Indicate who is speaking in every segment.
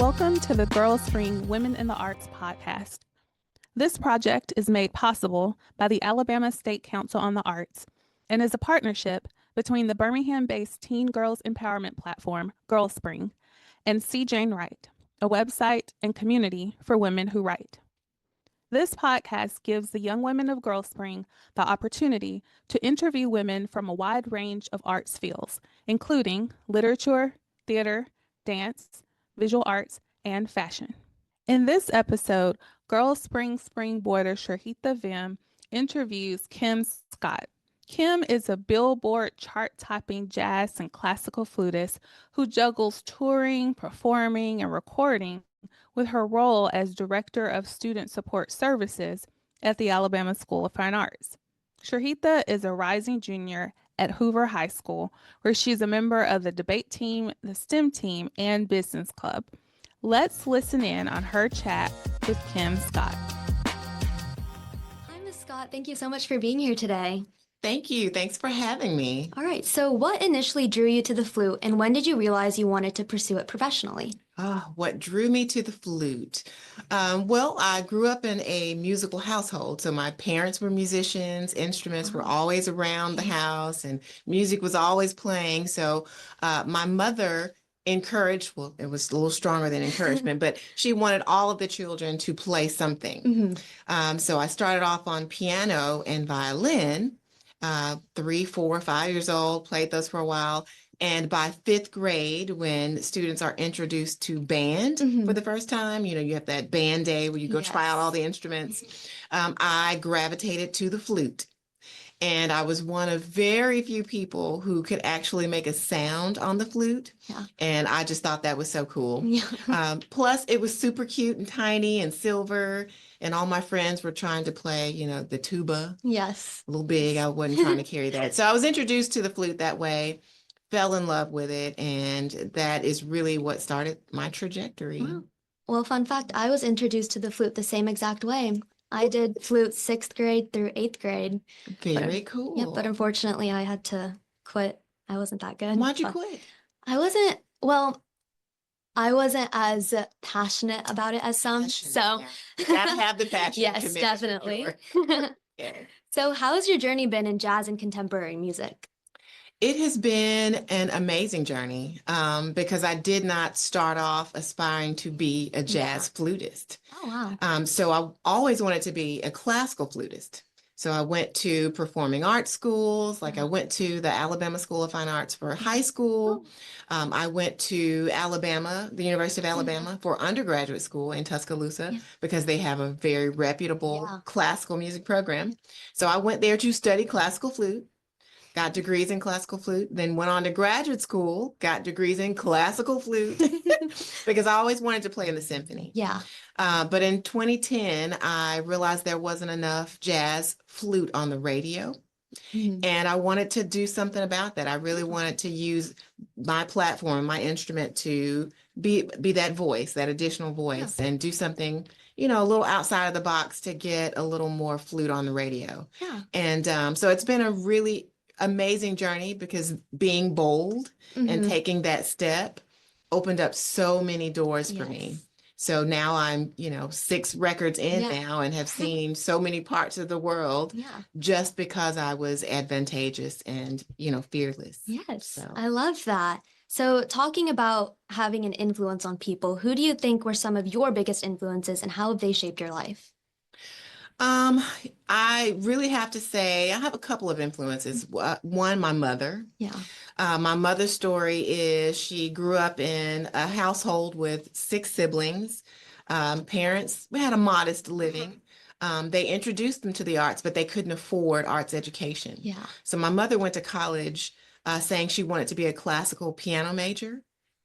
Speaker 1: Welcome to the GirlSpring Women in the Arts podcast. This project is made possible by the Alabama State Council on the Arts and is a partnership between the Birmingham-based teen girls empowerment platform, GirlSpring, and C. Jane Wright, a website and community for women who write. This podcast gives the young women of GirlSpring the opportunity to interview women from a wide range of arts fields, including literature, theater, dance, visual arts, and fashion. In this episode, GirlSpring Springboarder Srihitha Vem interviews Kim Scott. Kim is a Billboard chart-topping jazz and classical flutist who juggles touring, performing, and recording with her role as Director of Student Support Services at the Alabama School of Fine Arts. Srihitha is a rising junior at Hoover High School, where she's a member of the debate team, the STEM team, and business club. Let's listen in on her chat with Kim Scott.
Speaker 2: Hi, Ms. Scott. Thank you so much for being here today.
Speaker 3: Thank you. Thanks for having me.
Speaker 2: All right. So what initially drew you to the flute, and when did you realize you wanted to pursue it professionally?
Speaker 3: What drew me to the flute? Well, I grew up in a musical household. So my parents were musicians, instruments were always around the house, and music was always playing. So my mother encouraged, well, it was a little stronger than encouragement, but she wanted all of the children to play something. So I started off on piano and violin. 3, 4, 5 years old, played those for a while. And by 5th grade, when students are introduced to band for the first time, you have that band day where you go try out all the instruments. I gravitated to the flute. And I was one of very few people who could actually make a sound on the flute. And I just thought that was so cool. Plus, it was super cute and tiny and silver. And all my friends were trying to play, the tuba.
Speaker 2: Yes.
Speaker 3: A little big. I wasn't trying to carry that. So I was introduced to the flute that way, fell in love with it. And that is really what started my trajectory.
Speaker 2: Wow. Well, fun fact, I was introduced to the flute the same exact way. I did flute 6th grade through 8th grade.
Speaker 3: Very cool.
Speaker 2: Yeah, but unfortunately, I had to quit. I wasn't that good.
Speaker 3: Why'd you quit?
Speaker 2: I wasn't as passionate about it as some. So
Speaker 3: you gotta have the passion.
Speaker 2: Yes, definitely.
Speaker 3: Sure. Yeah.
Speaker 2: So how has your journey been in jazz and contemporary music?
Speaker 3: It has been an amazing journey because I did not start off aspiring to be a jazz flutist.
Speaker 2: Oh, wow.
Speaker 3: So I always wanted to be a classical flutist. So I went to performing arts schools, like I went to the Alabama School of Fine Arts for high school. I went to Alabama, the University of Alabama for undergraduate school in Tuscaloosa because they have a very reputable classical music program. So I went there to study classical flute. Got degrees in classical flute, then went on to graduate school, got degrees in classical flute because I always wanted to play in the symphony. But in 2010, I realized there wasn't enough jazz flute on the radio. And I wanted to do something about that. I really wanted to use my platform, my instrument to be that voice, that additional voice, and do something, a little outside of the box to get a little more flute on the radio. And so it's been a really amazing journey because being bold and taking that step opened up so many doors for me. So now I'm, 6 records in now and have seen so many parts of the world just because I was advantageous and, fearless.
Speaker 2: Yes,
Speaker 3: so.
Speaker 2: I love that. So talking about having an influence on people, who do you think were some of your biggest influences and how have they shaped your life?
Speaker 3: I really have to say I have a couple of influences. One, my mother. My mother's story is she grew up in a household with 6 siblings. Parents, we had a modest living. They introduced them to the arts, but they couldn't afford arts education. So my mother went to college saying she wanted to be a classical piano major.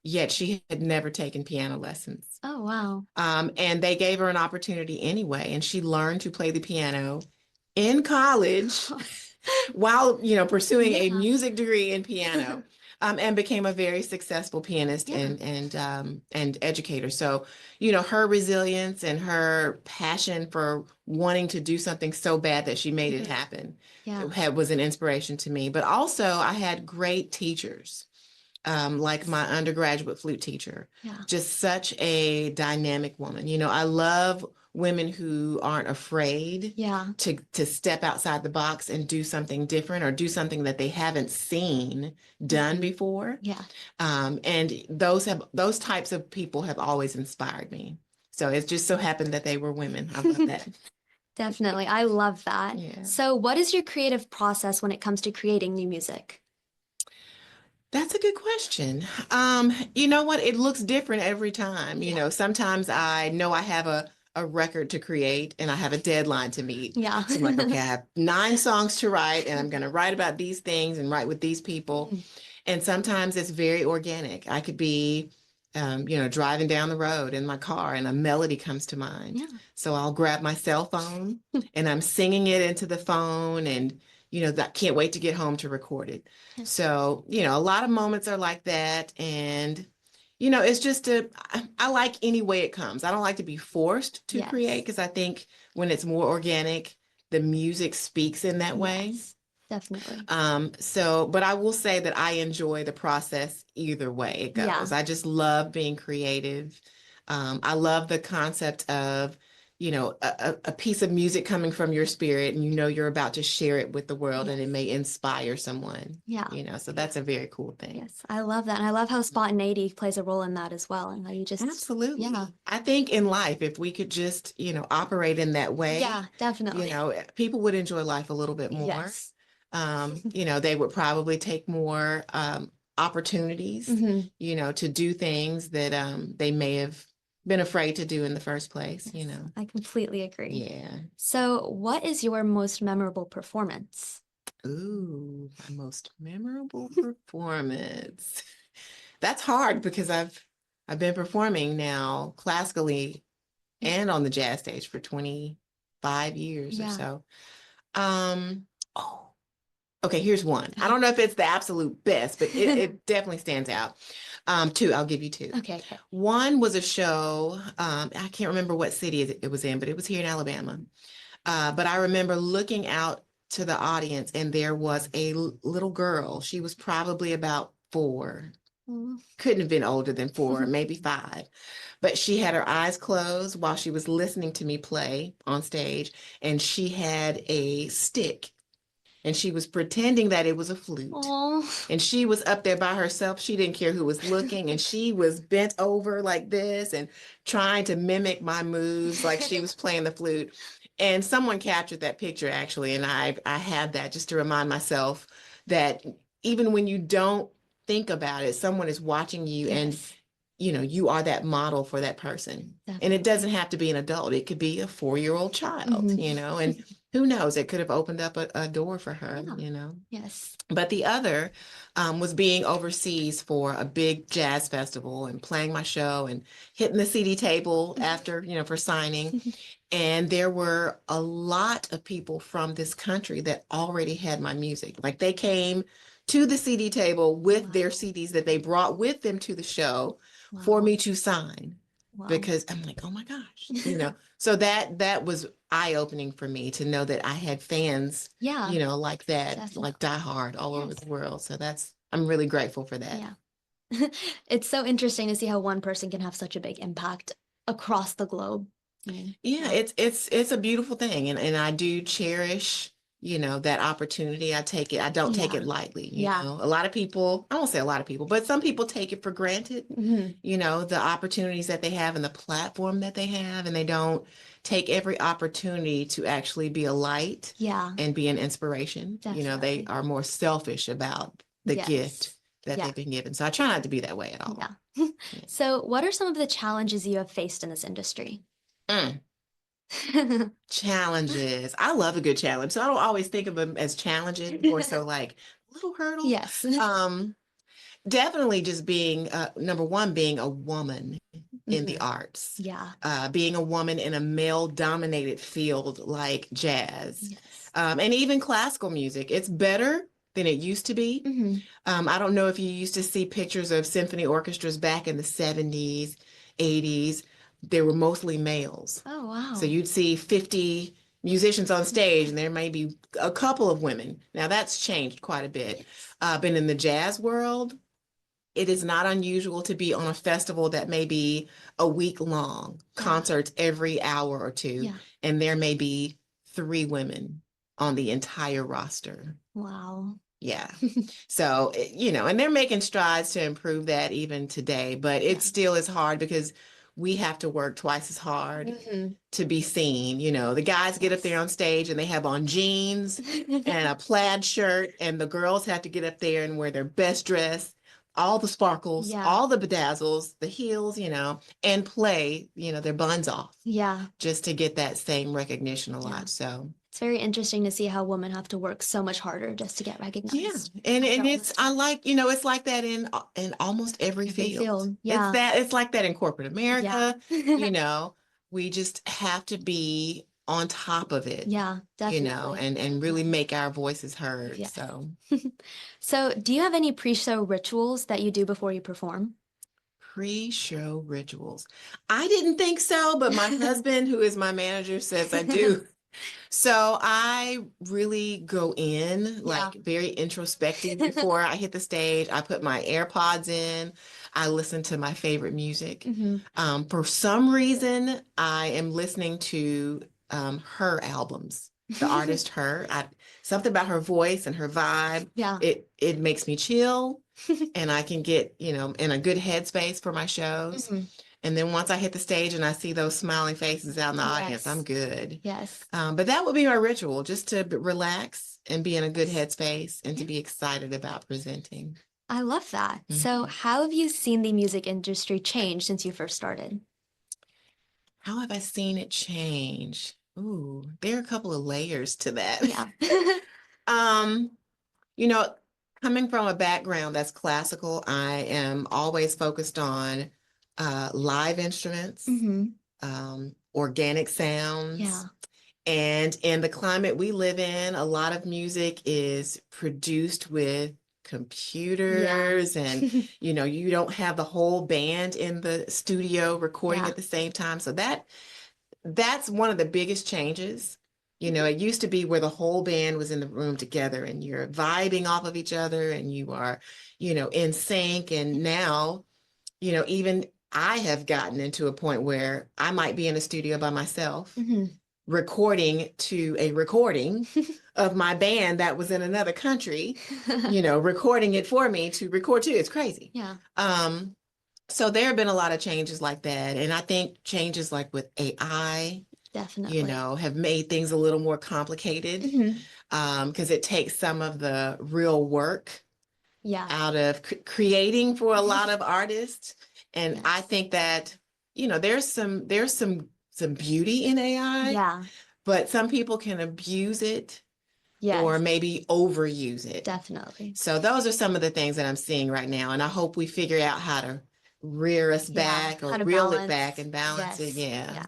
Speaker 3: Yet she had never taken piano lessons.
Speaker 2: Oh, wow.
Speaker 3: And they gave her an opportunity anyway. And she learned to play the piano in college while, pursuing a music degree in piano and became a very successful pianist and educator. So, her resilience and her passion for wanting to do something so bad that she made it happen was an inspiration to me. But also I had great teachers. like my undergraduate flute teacher,
Speaker 2: Yeah.
Speaker 3: just such a dynamic woman. You know, I love women who aren't afraid
Speaker 2: Yeah.
Speaker 3: to step outside the box and do something different or do something that they haven't seen done before.
Speaker 2: Yeah.
Speaker 3: And those types of people have always inspired me. So it just so happened that they were women. I love that.
Speaker 2: Definitely. I love that.
Speaker 3: Yeah.
Speaker 2: So what is your creative process when it comes to creating new music?
Speaker 3: That's a good question. You know what? It looks different every time. You know, sometimes I know I have a record to create and I have a deadline to meet.
Speaker 2: Yeah.
Speaker 3: So I'm like, okay, I have 9 songs to write and I'm going to write about these things and write with these people. And sometimes it's very organic. I could be, you know, driving down the road in my car and a melody comes to mind.
Speaker 2: Yeah.
Speaker 3: So I'll grab my cell phone and I'm singing it into the phone and, you know, that can't wait to get home to record it. So, you know, a lot of moments are like that. And, you know, it's just I like any way it comes. I don't like to be forced to create because I think when it's more organic, the music speaks in that way.
Speaker 2: Definitely.
Speaker 3: But I will say that I enjoy the process either way it goes.
Speaker 2: Yeah.
Speaker 3: I just love being creative. I love the concept of, you know, a piece of music coming from your spirit and you know you're about to share it with the world and it may inspire someone.
Speaker 2: Yeah.
Speaker 3: You know, so that's a very cool thing.
Speaker 2: Yes, I love that. And I love how spontaneity plays a role in that as well. And how you just
Speaker 3: Absolutely.
Speaker 2: Yeah.
Speaker 3: I think in life, if we could just, you know, operate in that way,
Speaker 2: Yeah, definitely.
Speaker 3: you know, people would enjoy life a little bit more.
Speaker 2: Yes.
Speaker 3: You know, they would probably take more opportunities, you know, to do things that they may have been afraid to do in the first place, you know.
Speaker 2: I completely agree.
Speaker 3: Yeah.
Speaker 2: So what is your most memorable performance?
Speaker 3: Ooh, my most memorable performance. That's hard because I've been performing now classically and on the jazz stage for 25 years or so. Oh, okay, here's one. I don't know if it's the absolute best, but it definitely stands out. 2, I'll give you 2.
Speaker 2: Okay.
Speaker 3: One was a show, I can't remember what city it was in, but it was here in Alabama. But I remember looking out to the audience and there was a little girl. She was probably about 4. Couldn't have been older than 4, maybe 5. But she had her eyes closed while she was listening to me play on stage, and she had a stick. And she was pretending that it was a flute.
Speaker 2: Aww.
Speaker 3: And she was up there by herself. She didn't care who was looking. And she was bent over like this and trying to mimic my moves like she was playing the flute. And someone captured that picture, actually. And I had that just to remind myself that even when you don't think about it, someone is watching you and, you know, you are that model for that person. And it doesn't have to be an adult. It could be a 4-year-old child, you know, and who knows, it could have opened up a door for her, you know.
Speaker 2: Yes.
Speaker 3: But the other was being overseas for a big jazz festival and playing my show and hitting the CD table after, you know, for signing. And there were a lot of people from this country that already had my music. Like they came to the CD table with their CDs that they brought with them to the show for me to sign. Because I'm like, oh my gosh, you know. So that was eye-opening for me to know that I had fans, you know, like that, like diehard all over the world. So I'm really grateful for that.
Speaker 2: Yeah. It's so interesting to see how one person can have such a big impact across the globe.
Speaker 3: Yeah, it's a beautiful thing. And I do cherish, you know, that opportunity. I don't take it lightly. You know, a lot of people, I won't say a lot of people, but some people take it for granted, you know, the opportunities that they have and the platform that they have, and they don't take every opportunity to actually be a light and be an inspiration. You know, they are more selfish about the gift that they've been given. So I try not to be that way at all.
Speaker 2: Yeah. So what are some of the challenges you have faced in this industry?
Speaker 3: Challenges. I love a good challenge. So I don't always think of them as challenges, more so like little hurdles.
Speaker 2: Yes.
Speaker 3: Definitely just being number one, being a woman in the arts.
Speaker 2: Yeah.
Speaker 3: Being a woman in a male-dominated field like jazz. And even classical music. It's better than it used to be. I don't know if you used to see pictures of symphony orchestras back in the 70s, 80s. They were mostly males.
Speaker 2: Oh, wow.
Speaker 3: So you'd see 50 musicians on stage and there may be a couple of women. Now that's changed quite a bit. But in the jazz world, it is not unusual to be on a festival that may be a week long, concerts every hour or two,
Speaker 2: Yeah.
Speaker 3: and there may be 3 women on the entire roster.
Speaker 2: Wow.
Speaker 3: Yeah. So, and they're making strides to improve that even today, but it still is hard because we have to work twice as hard to be seen. The guys get up there on stage and they have on jeans and a plaid shirt, and the girls have to get up there and wear their best dress, all the sparkles, all the bedazzles, the heels, and play, their buns off.
Speaker 2: Yeah.
Speaker 3: Just to get that same recognition a lot. So
Speaker 2: it's very interesting to see how women have to work so much harder just to get recognized.
Speaker 3: Yeah, and it's it's like that in almost every field.
Speaker 2: Yeah.
Speaker 3: It's like that in corporate America. We just have to be on top of it.
Speaker 2: Yeah, definitely.
Speaker 3: And really make our voices heard.
Speaker 2: Yeah.
Speaker 3: So
Speaker 2: So do you have any pre-show rituals that you do before you perform?
Speaker 3: Pre-show rituals. I didn't think so, but my husband, who is my manager, says I do. So I really go in very introspective before I hit the stage. I put my AirPods in. I listen to my favorite music. For some reason, I am listening to her albums. The artist Her. Something about her voice and her vibe.
Speaker 2: Yeah.
Speaker 3: It makes me chill, and I can get in a good headspace for my shows. And then once I hit the stage and I see those smiling faces out in the audience, I'm good.
Speaker 2: Yes.
Speaker 3: But that would be my ritual, just to relax and be in a good headspace and to be excited about presenting.
Speaker 2: I love that. So how have you seen the music industry change since you first started?
Speaker 3: How have I seen it change? Ooh, there are a couple of layers to that.
Speaker 2: Yeah.
Speaker 3: Coming from a background that's classical, I am always focused on live instruments, organic sounds.
Speaker 2: Yeah.
Speaker 3: And in the climate we live in, a lot of music is produced with computers and, you don't have the whole band in the studio recording at the same time. So that's one of the biggest changes. It used to be where the whole band was in the room together and you're vibing off of each other and you are, in sync. And now, even I have gotten into a point where I might be in a studio by myself, recording to a recording of my band that was in another country, recording it for me to record too. It's crazy.
Speaker 2: Yeah.
Speaker 3: So there have been a lot of changes like that. And I think changes like with AI,
Speaker 2: definitely,
Speaker 3: have made things a little more complicated because it takes some of the real work out of creating for a lot of artists. And I think that, there's some beauty in AI.
Speaker 2: Yeah.
Speaker 3: But some people can abuse it or maybe overuse it.
Speaker 2: Definitely.
Speaker 3: So those are some of the things that I'm seeing right now. And I hope we figure out how to rear us back or reel it back and balance it. Yeah.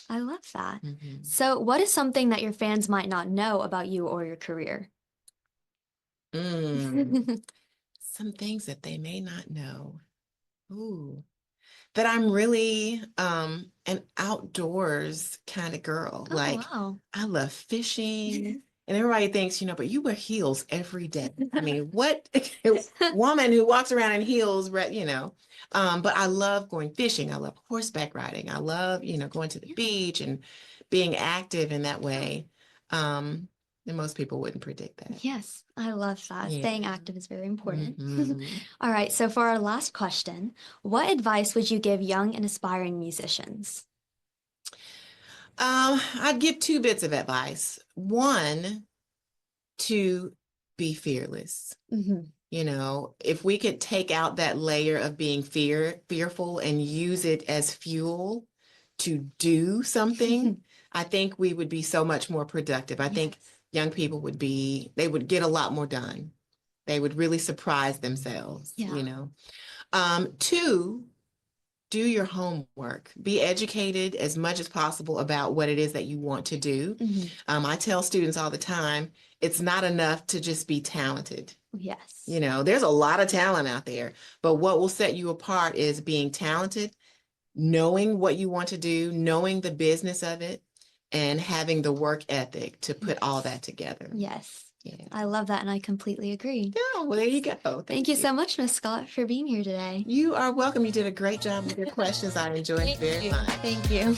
Speaker 2: I love that. So what is something that your fans might not know about you or your career?
Speaker 3: Some things that they may not know. Ooh. That I'm really an outdoors kind of girl.
Speaker 2: Wow.
Speaker 3: I love fishing. And everybody thinks, but you wear heels every day. I mean, what woman who walks around in heels, but I love going fishing. I love horseback riding. I love, going to the beach and being active in that way. And most people wouldn't predict that.
Speaker 2: Yes, I love that.
Speaker 3: Yeah.
Speaker 2: Staying active is very important. All right, so for our last question, what advice would you give young and aspiring musicians?
Speaker 3: I'd give 2 bits of advice. One, to be fearless. If we could take out that layer of being fearful and use it as fuel to do something, I think we would be so much more productive. I think young people would get a lot more done. They would really surprise themselves, 2, do your homework. Be educated as much as possible about what it is that you want to do. I tell students all the time, it's not enough to just be talented.
Speaker 2: Yes.
Speaker 3: There's a lot of talent out there, but what will set you apart is being talented, knowing what you want to do, knowing the business of it, and having the work ethic to put all that together.
Speaker 2: Yes.
Speaker 3: Yeah.
Speaker 2: I love that, and I completely agree.
Speaker 3: Yeah, well, there you go.
Speaker 2: Thank you so much, Miss Scott, for being here today.
Speaker 3: You are welcome. You did a great job with your questions. I enjoyed it very much.
Speaker 2: Thank you.